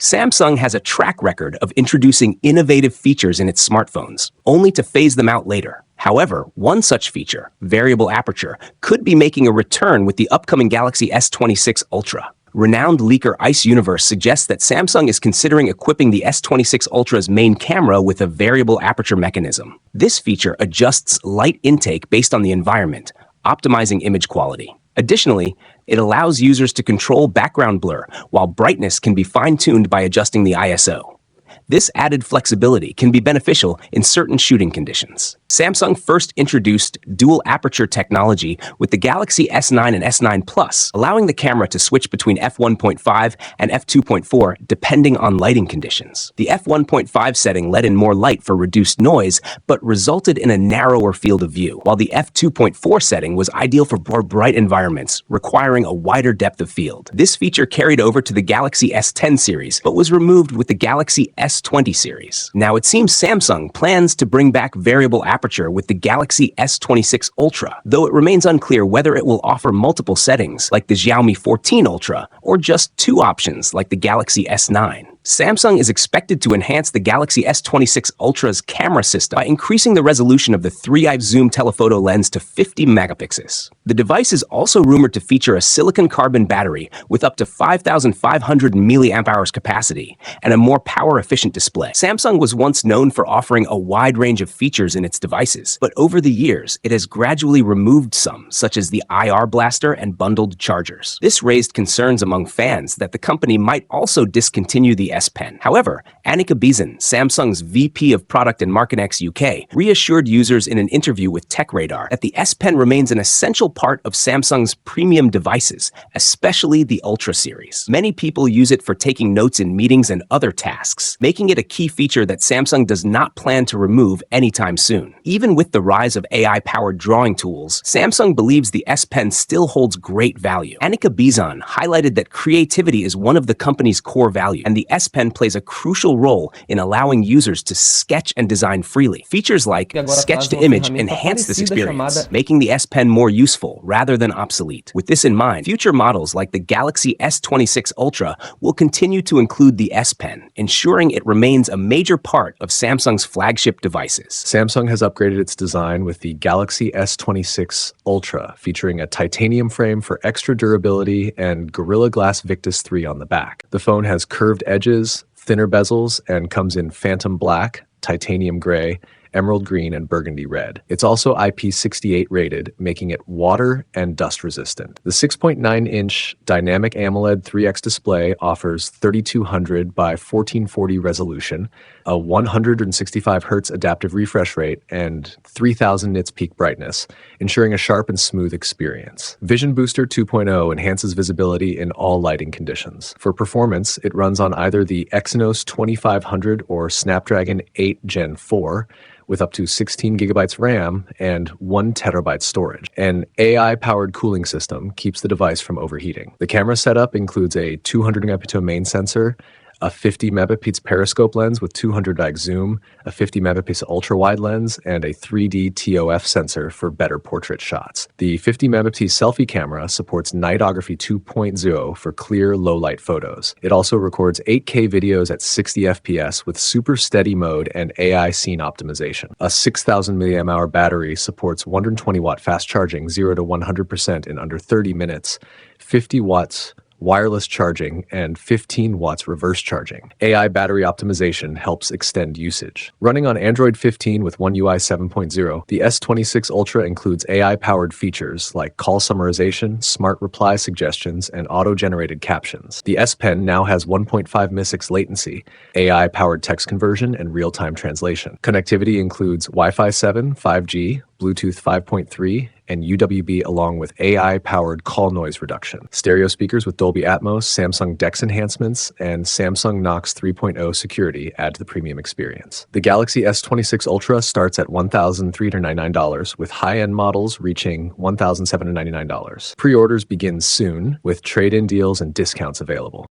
Samsung has a track record of introducing innovative features in its smartphones, only to phase them out later. However, one such feature, variable aperture, could be making a return with the upcoming Galaxy S26 Ultra. Renowned leaker Ice Universe suggests that Samsung is considering equipping the S26 Ultra's main camera with a variable aperture mechanism. This feature adjusts light intake based on the environment, optimizing image quality. Additionally, it allows users to control background blur, while brightness can be fine-tuned by adjusting the ISO. This added flexibility can be beneficial in certain shooting conditions. Samsung first introduced dual aperture technology with the Galaxy S9 and S9 Plus, allowing the camera to switch between f1.5 and f2.4 depending on lighting conditions. The f1.5 setting let in more light for reduced noise, but resulted in a narrower field of view, while the f2.4 setting was ideal for more bright environments, requiring a wider depth of field. This feature carried over to the Galaxy S10 series, but was removed with the Galaxy S20 series. Now, it seems Samsung plans to bring back variable aperture with the Galaxy S26 Ultra, though it remains unclear whether it will offer multiple settings like the Xiaomi 14 Ultra or just two options like the Galaxy S9. Samsung is expected to enhance the Galaxy S26 Ultra's camera system by increasing the resolution of the 3x zoom telephoto lens to 50 megapixels. The device is also rumored to feature a silicon carbon battery with up to 5,500 mAh capacity and a more power-efficient display. Samsung was once known for offering a wide range of features in its devices, but over the years, it has gradually removed some, such as the IR blaster and bundled chargers. This raised concerns among fans that the company might also discontinue the S Pen. However, Annika Beeson, Samsung's VP of Product and Marketing UK, reassured users in an interview with TechRadar that the S Pen remains an essential part of Samsung's premium devices, especially the Ultra series. Many people use it for taking notes in meetings and other tasks, making it a key feature that Samsung does not plan to remove anytime soon. Even with the rise of AI-powered drawing tools, Samsung believes the S Pen still holds great value. Annika Beeson highlighted that creativity is one of the company's core values, and the S Pen plays a crucial role in allowing users to sketch and design freely. Features like sketch to image enhance this experience, making the S Pen more useful rather than obsolete. With this in mind, future models like the Galaxy S26 Ultra will continue to include the S Pen, ensuring it remains a major part of Samsung's flagship devices. Samsung has upgraded its design with the Galaxy S26 Ultra, featuring a titanium frame for extra durability and Gorilla Glass Victus 3 on the back. The phone has curved edges, thinner bezels, and comes in phantom black, titanium gray, emerald green, and burgundy red. It's also IP68 rated, making it water and dust resistant. The 6.9-inch dynamic AMOLED 3X display offers 3200 by 1440 resolution, a 165 Hz adaptive refresh rate, and 3000 nits peak brightness, ensuring a sharp and smooth experience. Vision Booster 2.0 enhances visibility in all lighting conditions. For performance, it runs on either the Exynos 2500 or Snapdragon 8 Gen 4, with up to 16 gigabytes RAM and 1 terabyte storage. An AI-powered cooling system keeps the device from overheating. The camera setup includes a 200 megapixel main sensor, a 50 megapixel periscope lens with 200x zoom, a 50 megapixel ultra-wide lens, and a 3D TOF sensor for better portrait shots. The 50 megapixel selfie camera supports Nightography 2.0 for clear, low-light photos. It also records 8K videos at 60 FPS with super steady mode and AI scene optimization. A 6,000 mAh battery supports 120-watt fast charging 0 to 100% in under 30 minutes, 50 watts wireless charging, and 15 watts reverse charging. AI battery optimization helps extend usage. Running on Android 15 with One UI 7.0, the S26 Ultra includes AI-powered features like call summarization, smart reply suggestions, and auto-generated captions. The S Pen now has 1.5 ms latency, AI-powered text conversion, and real-time translation. Connectivity includes Wi-Fi 7, 5G, Bluetooth 5.3, and UWB along with AI-powered call noise reduction. Stereo speakers with Dolby Atmos, Samsung DeX enhancements, and Samsung Knox 3.0 security add to the premium experience. The Galaxy S26 Ultra starts at $1,399, with high-end models reaching $1,799. Pre-orders begin soon, with trade-in deals and discounts available.